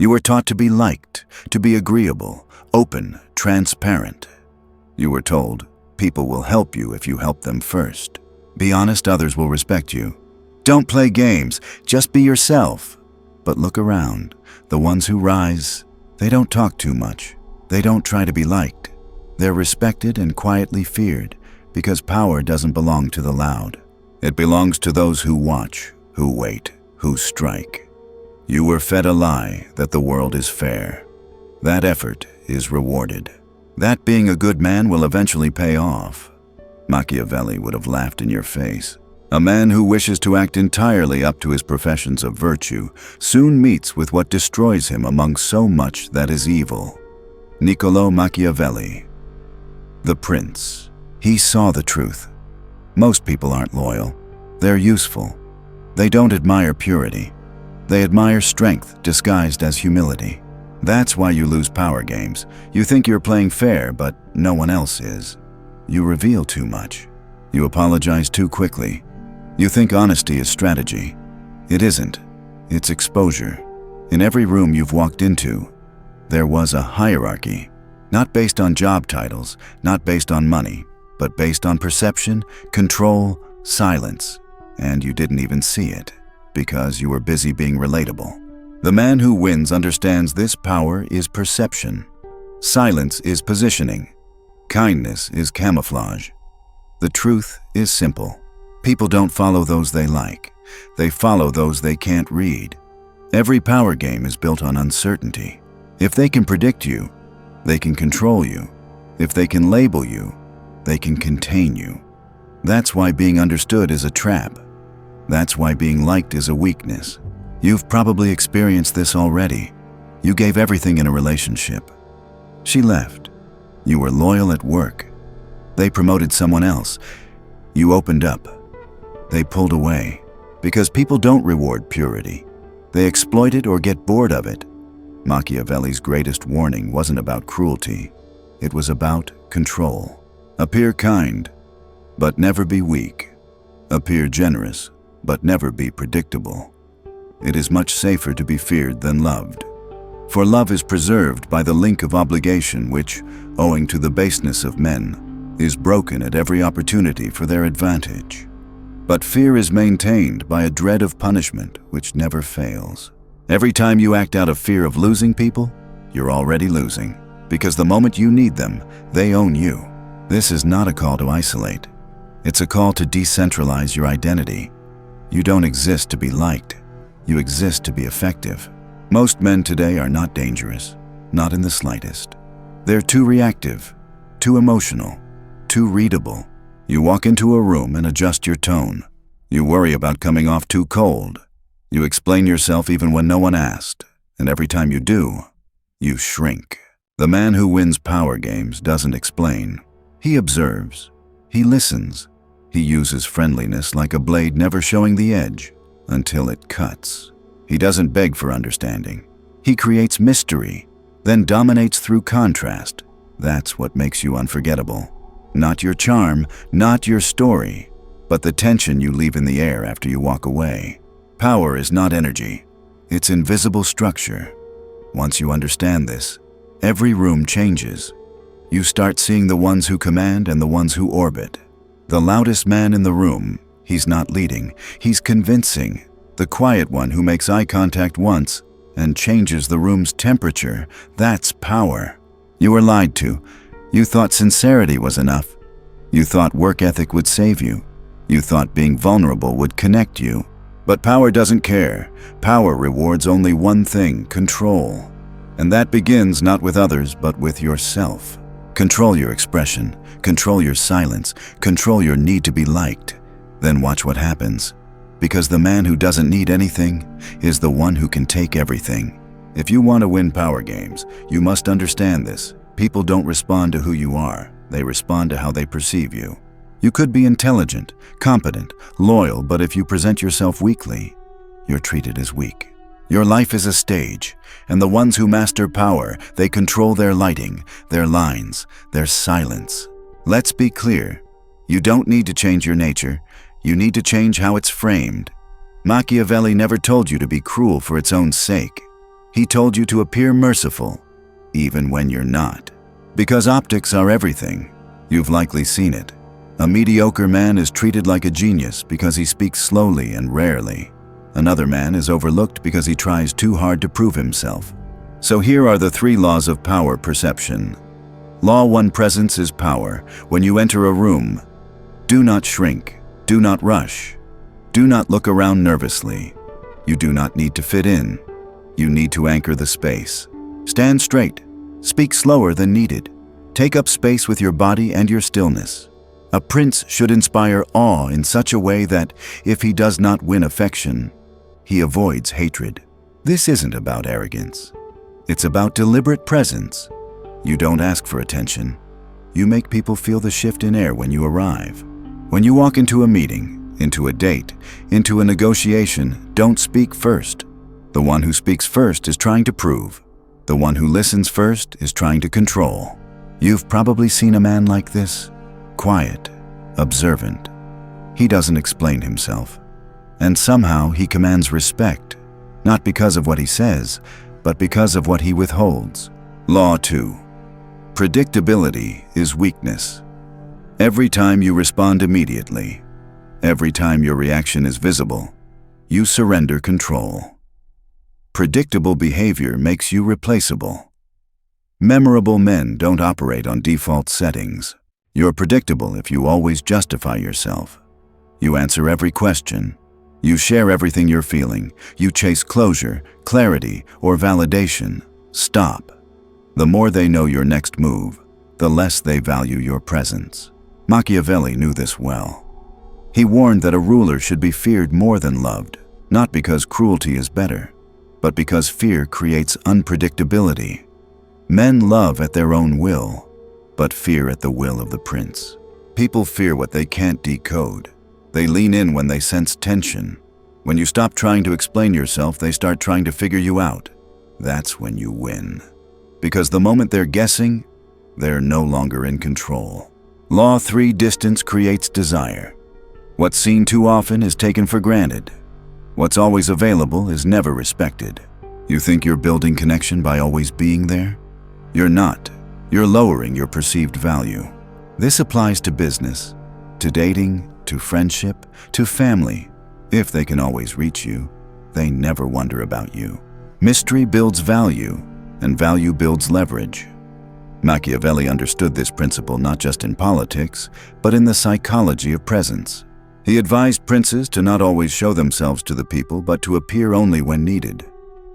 You were taught to be liked, to be agreeable, open, transparent. You were told, people will help you if you help them first. Be honest, others will respect you. Don't play games, just be yourself. But look around. The ones who rise, they don't talk too much. They don't try to be liked. They're respected and quietly feared because power doesn't belong to the loud. It belongs to those who watch, who wait, who strike. You were fed a lie that the world is fair. That effort is rewarded. That being a good man will eventually pay off. Machiavelli would have laughed in your face. A man who wishes to act entirely up to his professions of virtue soon meets with what destroys him among so much that is evil. Niccolò Machiavelli. The prince. He saw the truth. Most people aren't loyal. They're useful. They don't admire purity. They admire strength disguised as humility. That's why you lose power games. You think you're playing fair, but no one else is. You reveal too much. You apologize too quickly. You think honesty is strategy. It isn't. It's exposure. In every room you've walked into, there was a hierarchy. Not based on job titles, not based on money, but based on perception, control, silence. And you didn't even see it, because you were busy being relatable. The man who wins understands this power is perception. Silence is positioning. Kindness is camouflage. The truth is simple. People don't follow those they like. They follow those they can't read. Every power game is built on uncertainty. If they can predict you, they can control you. If they can label you, they can contain you. That's why being understood is a trap. That's why being liked is a weakness. You've probably experienced this already. You gave everything in a relationship. She left. You were loyal at work. They promoted someone else. You opened up. They pulled away. Because people don't reward purity. They exploit it or get bored of it. Machiavelli's greatest warning wasn't about cruelty. It was about control. Appear kind, but never be weak. Appear generous, but never be predictable. It is much safer to be feared than loved. For love is preserved by the link of obligation which, owing to the baseness of men, is broken at every opportunity for their advantage. But fear is maintained by a dread of punishment which never fails. Every time you act out of fear of losing people, you're already losing, because the moment you need them, they own you. This is not a call to isolate. It's a call to decentralize your identity. You don't exist to be liked. You exist to be effective. Most men today are not dangerous, not in the slightest. They're too reactive, too emotional, too readable. You walk into a room and adjust your tone. You worry about coming off too cold. You explain yourself even when no one asked, and every time you do, you shrink. The man who wins power games doesn't explain. He observes. He listens. He uses friendliness like a blade never showing the edge until it cuts. He doesn't beg for understanding. He creates mystery, then dominates through contrast. That's what makes you unforgettable. Not your charm, not your story, but the tension you leave in the air after you walk away. Power is not energy. It's invisible structure. Once you understand this, every room changes. You start seeing the ones who command and the ones who orbit. The loudest man in the room, he's not leading, he's convincing. The quiet one who makes eye contact once and changes the room's temperature, that's power. You were lied to. You thought sincerity was enough. You thought work ethic would save you. You thought being vulnerable would connect you. But power doesn't care. Power rewards only one thing, control. And that begins not with others, but with yourself. Control your expression, control your silence, control your need to be liked. Then watch what happens. Because the man who doesn't need anything is the one who can take everything. If you want to win power games, you must understand this. People don't respond to who you are. They respond to how they perceive you. You could be intelligent, competent, loyal, but if you present yourself weakly, you're treated as weak. Your life is a stage, and the ones who master power, they control their lighting, their lines, their silence. Let's be clear. You don't need to change your nature. You need to change how it's framed. Machiavelli never told you to be cruel for its own sake. He told you to appear merciful, even when you're not. Because optics are everything. You've likely seen it. A mediocre man is treated like a genius because he speaks slowly and rarely. Another man is overlooked because he tries too hard to prove himself. So here are the 3 laws of power perception. Law 1: presence is power. When you enter a room, do not shrink, do not rush, do not look around nervously. You do not need to fit in. You need to anchor the space. Stand straight, speak slower than needed. Take up space with your body and your stillness. A prince should inspire awe in such a way that, if he does not win affection, he avoids hatred. This isn't about arrogance. It's about deliberate presence. You don't ask for attention. You make people feel the shift in air when you arrive. When you walk into a meeting, into a date, into a negotiation, don't speak first. The one who speaks first is trying to prove. The one who listens first is trying to control. You've probably seen a man like this. Quiet, observant. He doesn't explain himself. And somehow he commands respect, not because of what he says, but because of what he withholds. Law 2: predictability is weakness. Every time you respond immediately, every time your reaction is visible, you surrender control. Predictable behavior makes you replaceable. Memorable men don't operate on default settings. You're predictable if you always justify yourself. You answer every question. You share everything you're feeling. You chase closure, clarity, or validation. Stop. The more they know your next move, the less they value your presence. Machiavelli knew this well. He warned that a ruler should be feared more than loved, not because cruelty is better, but because fear creates unpredictability. Men love at their own will, but fear at the will of the prince. People fear what they can't decode. They lean in when they sense tension. When you stop trying to explain yourself, they start trying to figure you out. That's when you win. Because the moment they're guessing, they're no longer in control. Law 3: distance creates desire. What's seen too often is taken for granted. What's always available is never respected. You think you're building connection by always being there? You're not. You're lowering your perceived value. This applies to business, to dating, to friendship, to family. If they can always reach you, they never wonder about you. Mystery builds value, and value builds leverage. Machiavelli understood this principle not just in politics, but in the psychology of presence. He advised princes to not always show themselves to the people, but to appear only when needed,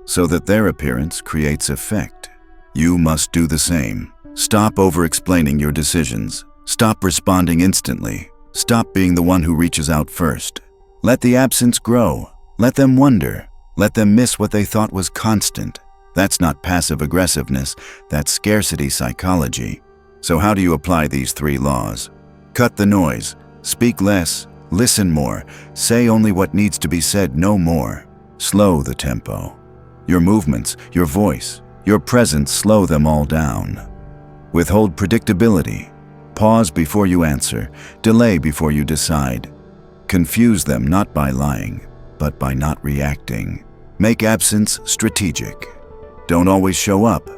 so that their appearance creates effect. You must do the same. Stop over-explaining your decisions. Stop responding instantly. Stop being the one who reaches out first. Let the absence grow. Let them wonder. Let them miss what they thought was constant. That's not passive aggressiveness, that's scarcity psychology. So how do you apply these 3 laws? Cut the noise. Speak less. Listen more. Say only what needs to be said, no more. Slow the tempo. Your movements, your voice, your presence, slow them all down. Withhold predictability. Pause before you answer. Delay before you decide. Confuse them not by lying, but by not reacting. Make absence strategic. Don't always show up.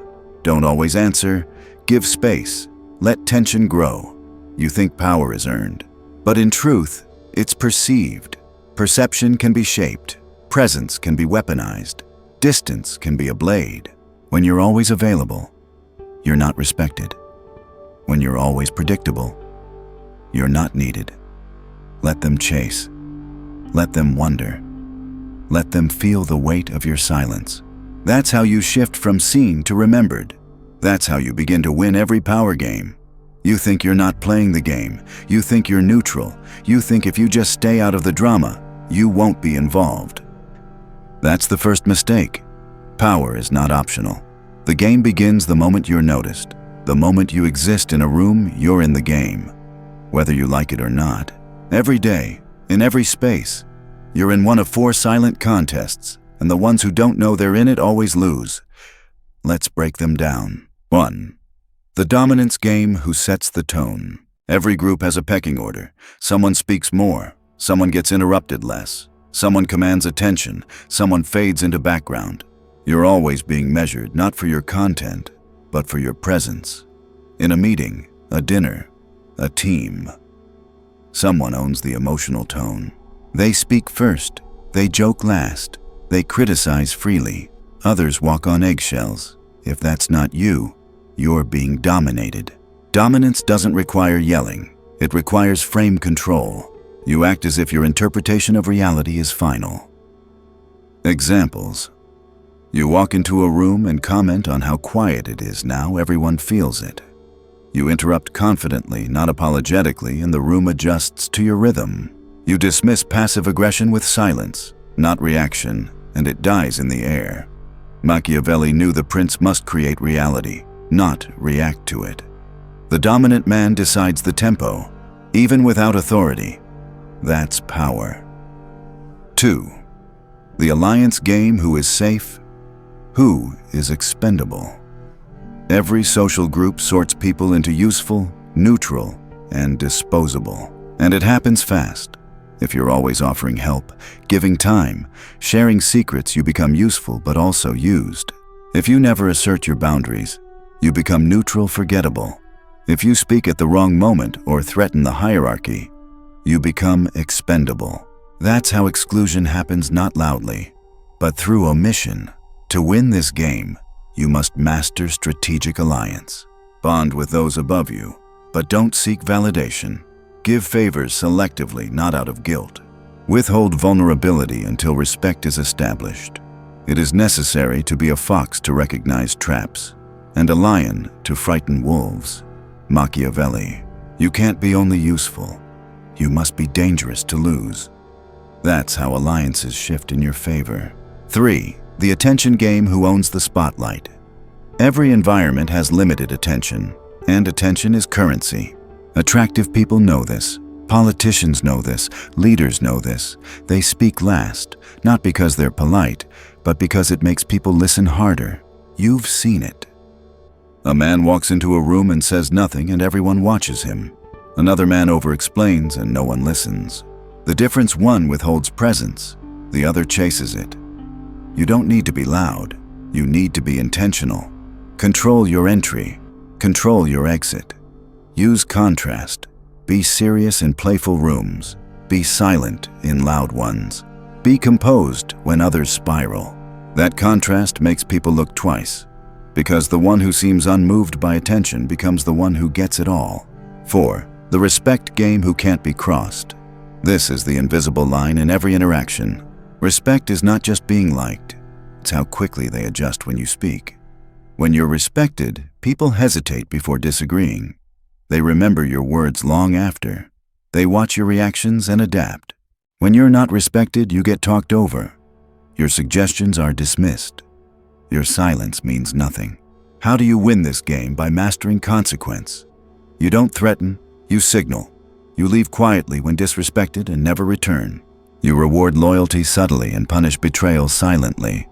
Don't always answer. Give space. Let tension grow. You think power is earned, but in truth, it's perceived. Perception can be shaped. Presence can be weaponized. Distance can be a blade. When you're always available, you're not respected. When you're always predictable, you're not needed. Let them chase. Let them wonder. Let them feel the weight of your silence. That's how you shift from seen to remembered. That's how you begin to win every power game. You think you're not playing the game. You think you're neutral. You think if you just stay out of the drama, you won't be involved. That's the first mistake. Power is not optional. The game begins the moment you're noticed. The moment you exist in a room, you're in the game. Whether you like it or not. Every day, in every space, you're in one of 4 silent contests, and the ones who don't know they're in it always lose. Let's break them down. 1. The dominance game: who sets the tone. Every group has a pecking order. Someone speaks more. Someone gets interrupted less. Someone commands attention. Someone fades into background. You're always being measured not for your content, but for your presence. In a meeting, a dinner, a team. Someone owns the emotional tone. They speak first, they joke last, they criticize freely. Others walk on eggshells. If that's not you, you're being dominated. Dominance doesn't require yelling. It requires frame control. You act as if your interpretation of reality is final. Examples. You walk into a room and comment on how quiet it is now. Everyone feels it. You interrupt confidently, not apologetically, and the room adjusts to your rhythm. You dismiss passive aggression with silence, not reaction, and it dies in the air. Machiavelli knew the prince must create reality, not react to it. The dominant man decides the tempo, even without authority. That's power. 2. The alliance game: who is safe, who is expendable. Every social group sorts people into useful, neutral, and disposable. And it happens fast. If you're always offering help, giving time, sharing secrets, you become useful but also used. If you never assert your boundaries, you become neutral, forgettable. If you speak at the wrong moment or threaten the hierarchy, you become expendable. That's how exclusion happens, not loudly, but through omission. To win this game, you must master strategic alliance. Bond with those above you, but don't seek validation. Give favors selectively, not out of guilt. Withhold vulnerability until respect is established. It is necessary to be a fox to recognize traps, and a lion to frighten wolves. Machiavelli. You can't be only useful. You must be dangerous to lose. That's how alliances shift in your favor. 3. The attention game: who owns the spotlight. Every environment has limited attention, and attention is currency. Attractive people know this. Politicians know this. Leaders know this. They speak last, not because they're polite, but because it makes people listen harder. You've seen it. A man walks into a room and says nothing, and everyone watches him. Another man over-explains and no one listens. The difference: one withholds presence, the other chases it. You don't need to be loud. You need to be intentional. Control your entry. Control your exit. Use contrast. Be serious in playful rooms. Be silent in loud ones. Be composed when others spiral. That contrast makes people look twice, because the one who seems unmoved by attention becomes the one who gets it all. 4. The respect game: who can't be crossed. This is the invisible line in every interaction. Respect is not just being liked. It's how quickly they adjust when you speak. When you're respected, people hesitate before disagreeing. They remember your words long after. They watch your reactions and adapt. When you're not respected, you get talked over. Your suggestions are dismissed. Your silence means nothing. How do you win this game? By mastering consequence. You don't threaten, you signal. You leave quietly when disrespected and never return. You reward loyalty subtly and punish betrayal silently.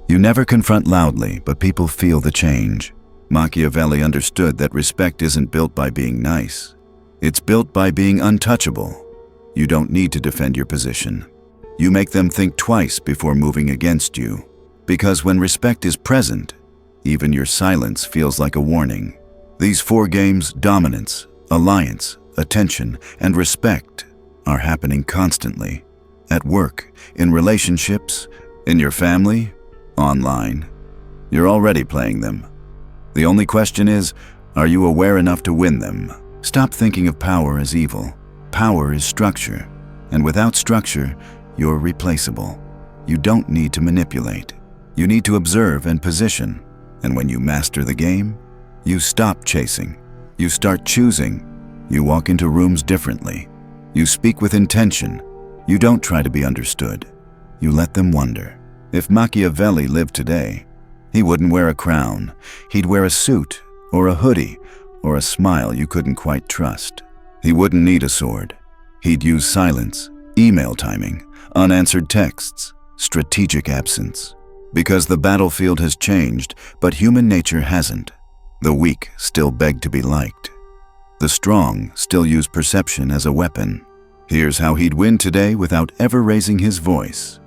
You never confront loudly, but people feel the change. Machiavelli understood that respect isn't built by being nice. It's built by being untouchable. You don't need to defend your position. You make them think twice before moving against you. Because when respect is present, even your silence feels like a warning. These 4 games: dominance, alliance, attention, and respect, are happening constantly. At work, in relationships, in your family, online. You're already playing them. The only question is, are you aware enough to win them? Stop thinking of power as evil. Power is structure, and without structure, you're replaceable. You don't need to manipulate. You need to observe and position. And when you master the game, you stop chasing. You start choosing. You walk into rooms differently. You speak with intention. You don't try to be understood. You let them wonder. If Machiavelli lived today, he wouldn't wear a crown. He'd wear a suit, or a hoodie, or a smile you couldn't quite trust. He wouldn't need a sword. He'd use silence, email timing, unanswered texts, strategic absence. Because the battlefield has changed, but human nature hasn't. The weak still beg to be liked. The strong still use perception as a weapon. Here's how he'd win today without ever raising his voice.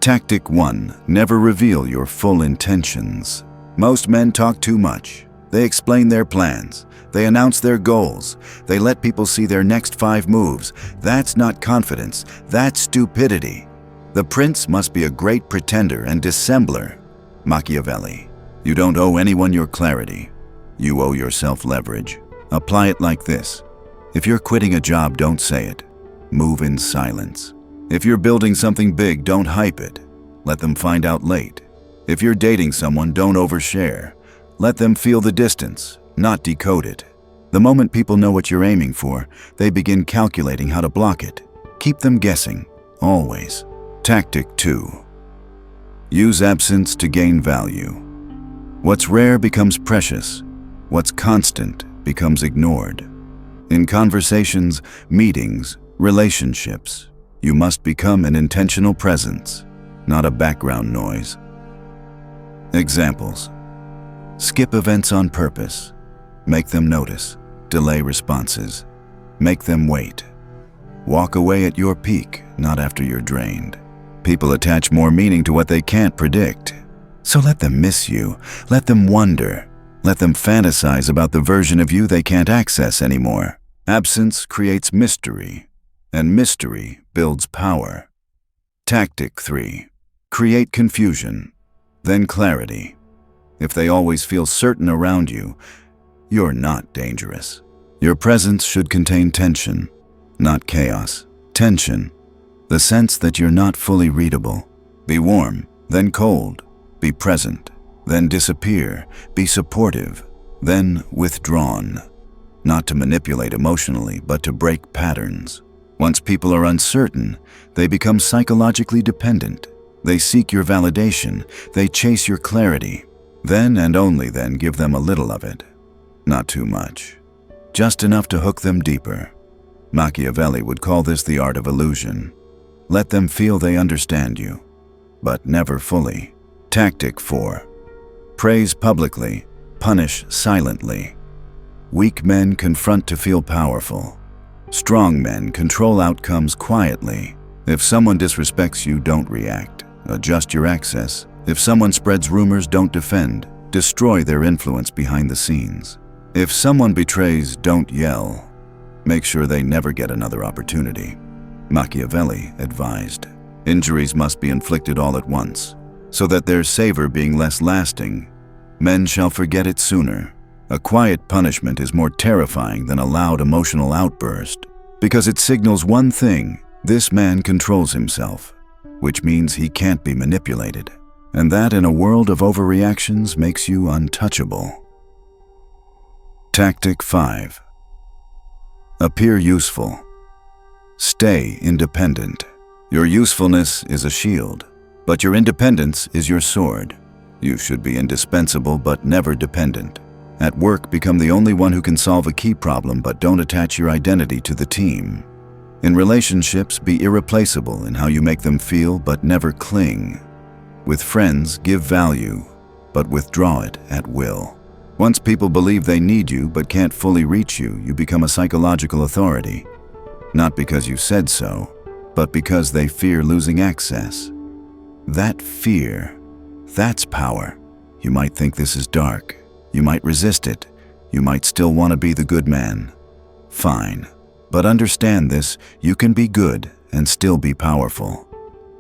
Tactic 1. Never reveal your full intentions. Most men talk too much. They explain their plans. They announce their goals. They let people see their next 5 moves. That's not confidence. That's stupidity. The prince must be a great pretender and dissembler. Machiavelli. You don't owe anyone your clarity. You owe yourself leverage. Apply it like this. If you're quitting a job, don't say it. Move in silence. If you're building something big, don't hype it. Let them find out late. If you're dating someone, don't overshare. Let them feel the distance, not decode it. The moment people know what you're aiming for, they begin calculating how to block it. Keep them guessing, always. Tactic 2. Use absence to gain value. What's rare becomes precious. What's constant becomes ignored. In conversations, meetings, relationships, you must become an intentional presence, not a background noise. Examples. Skip events on purpose. Make them notice. Delay responses. Make them wait. Walk away at your peak, not after you're drained. People attach more meaning to what they can't predict. So let them miss you. Let them wonder. Let them fantasize about the version of you they can't access anymore. Absence creates mystery, and mystery builds power. Tactic 3. Create confusion, then clarity. If they always feel certain around you, you're not dangerous. Your presence should contain tension, not chaos. Tension, the sense that you're not fully readable. Be warm, then cold. Be present, then disappear. Be supportive, then withdrawn. Not to manipulate emotionally, but to break patterns. Once people are uncertain, they become psychologically dependent. They seek your validation. They chase your clarity. Then and only then give them a little of it. Not too much. Just enough to hook them deeper. Machiavelli would call this the art of illusion. Let them feel they understand you, but never fully. Tactic 4. Praise publicly, punish silently. Weak men confront to feel powerful. Strong men control outcomes quietly. If someone disrespects you, don't react. Adjust your access. If someone spreads rumors, don't defend. Destroy their influence behind the scenes. If someone betrays, don't yell. Make sure they never get another opportunity. Machiavelli advised, injuries must be inflicted all at once, so that their savor being less lasting, men shall forget it sooner. A quiet punishment is more terrifying than a loud emotional outburst, because it signals one thing: this man controls himself, which means he can't be manipulated. And that in a world of overreactions makes you untouchable. Tactic 5. Appear useful. Stay independent. Your usefulness is a shield, but your independence is your sword. You should be indispensable but never dependent. At work, become the only one who can solve a key problem, but don't attach your identity to the team. In relationships, be irreplaceable in how you make them feel, but never cling. With friends, give value, but withdraw it at will. Once people believe they need you but can't fully reach you, you become a psychological authority. Not because you said so, but because they fear losing access. That fear, that's power. You might think this is dark. You might resist it. You might still want to be the good man. Fine. But understand this: you can be good and still be powerful.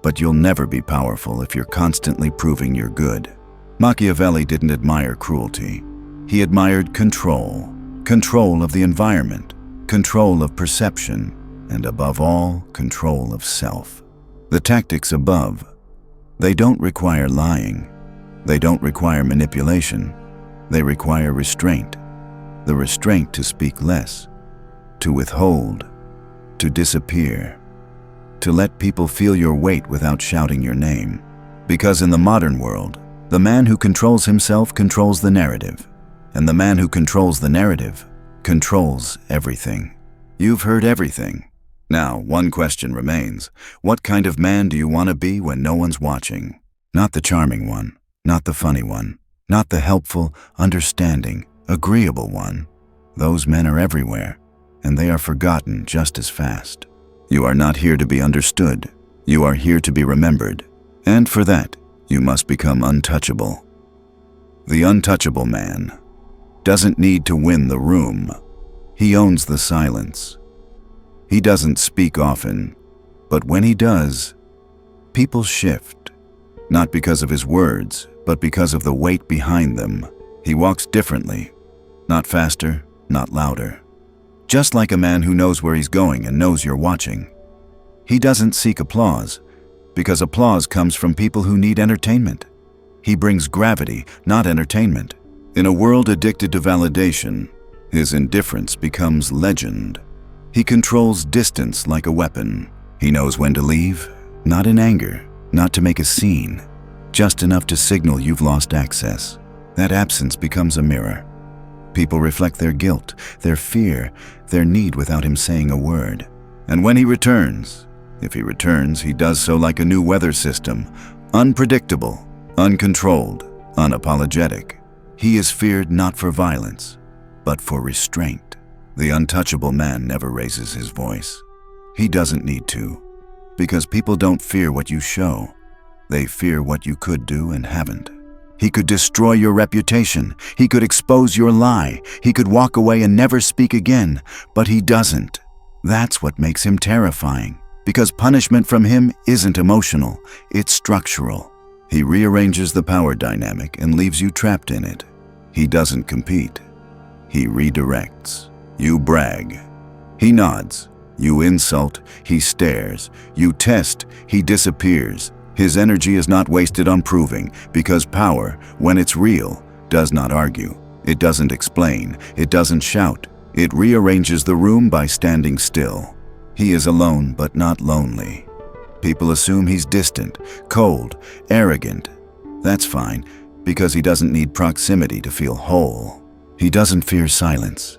But you'll never be powerful if you're constantly proving you're good. Machiavelli didn't admire cruelty. He admired control. Control of the environment, control of perception, and above all, control of self. The tactics above, they don't require lying. They don't require manipulation. They require restraint. The restraint to speak less, to withhold, to disappear, to let people feel your weight without shouting your name. Because in the modern world, the man who controls himself controls the narrative, and the man who controls the narrative controls everything. You've heard everything. Now, one question remains. What kind of man do you want to be when no one's watching? Not the charming one, not the funny one, not the helpful, understanding, agreeable one. Those men are everywhere, and they are forgotten just as fast. You are not here to be understood. You are here to be remembered. And for that, you must become untouchable. The untouchable man doesn't need to win the room. He owns the silence. He doesn't speak often, but when he does, people shift, not because of his words, but because of the weight behind them. He walks differently, not faster, not louder. Just like a man who knows where he's going and knows you're watching. He doesn't seek applause, because applause comes from people who need entertainment. He brings gravity, not entertainment. In a world addicted to validation, his indifference becomes legend. He controls distance like a weapon. He knows when to leave, not in anger, not to make a scene, just enough to signal you've lost access. That absence becomes a mirror. People reflect their guilt, their fear, their need without him saying a word. And when he returns, if he returns, he does so like a new weather system, unpredictable, uncontrolled, unapologetic. He is feared not for violence, but for restraint. The untouchable man never raises his voice. He doesn't need to, because people don't fear what you show. They fear what you could do and haven't. He could destroy your reputation. He could expose your lie. He could walk away and never speak again, but he doesn't. That's what makes him terrifying, because punishment from him isn't emotional, it's structural. He rearranges the power dynamic and leaves you trapped in it. He doesn't compete. He redirects. You brag. He nods. You insult. He stares. You test. He disappears. His energy is not wasted on proving, because power, when it's real, does not argue. It doesn't explain. It doesn't shout. It rearranges the room by standing still. He is alone but not lonely. People assume he's distant, cold, arrogant. That's fine, because he doesn't need proximity to feel whole. He doesn't fear silence.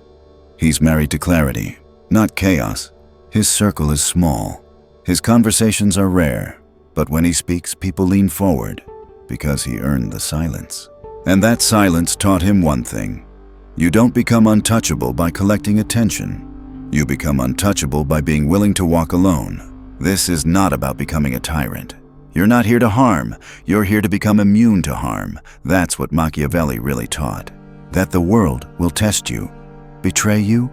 He's married to clarity, not chaos. His circle is small. His conversations are rare, but when he speaks, people lean forward, because he earned the silence. And that silence taught him one thing. You don't become untouchable by collecting attention. You become untouchable by being willing to walk alone. This is not about becoming a tyrant. You're not here to harm. You're here to become immune to harm. That's what Machiavelli really taught. That the world will test you, betray you,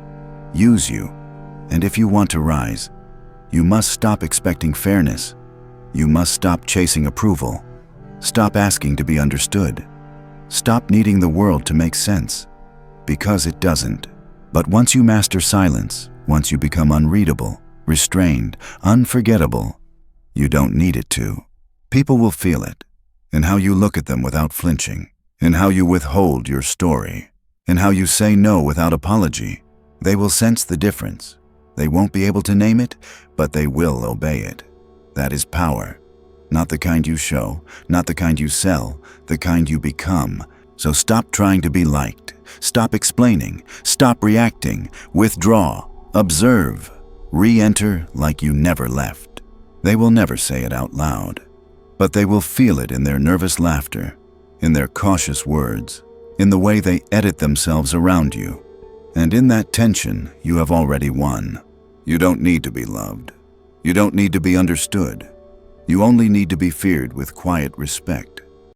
use you. And if you want to rise, you must stop expecting fairness. You must stop chasing approval. Stop asking to be understood. Stop needing the world to make sense, because it doesn't. But once you master silence, once you become unreadable, restrained, unforgettable, you don't need it to. People will feel it, in how you look at them without flinching, in how you withhold your story, in how you say no without apology. They will sense the difference. They won't be able to name it, but they will obey it. That is power. Not the kind you show, not the kind you sell, the kind you become. So stop trying to be liked. Stop explaining. Stop reacting. Withdraw. Observe. Re-enter like you never left. They will never say it out loud, but they will feel it in their nervous laughter, in their cautious words, in the way they edit themselves around you. And in that tension, you have already won. You don't need to be loved. You don't need to be understood. You only need to be feared with quiet respect.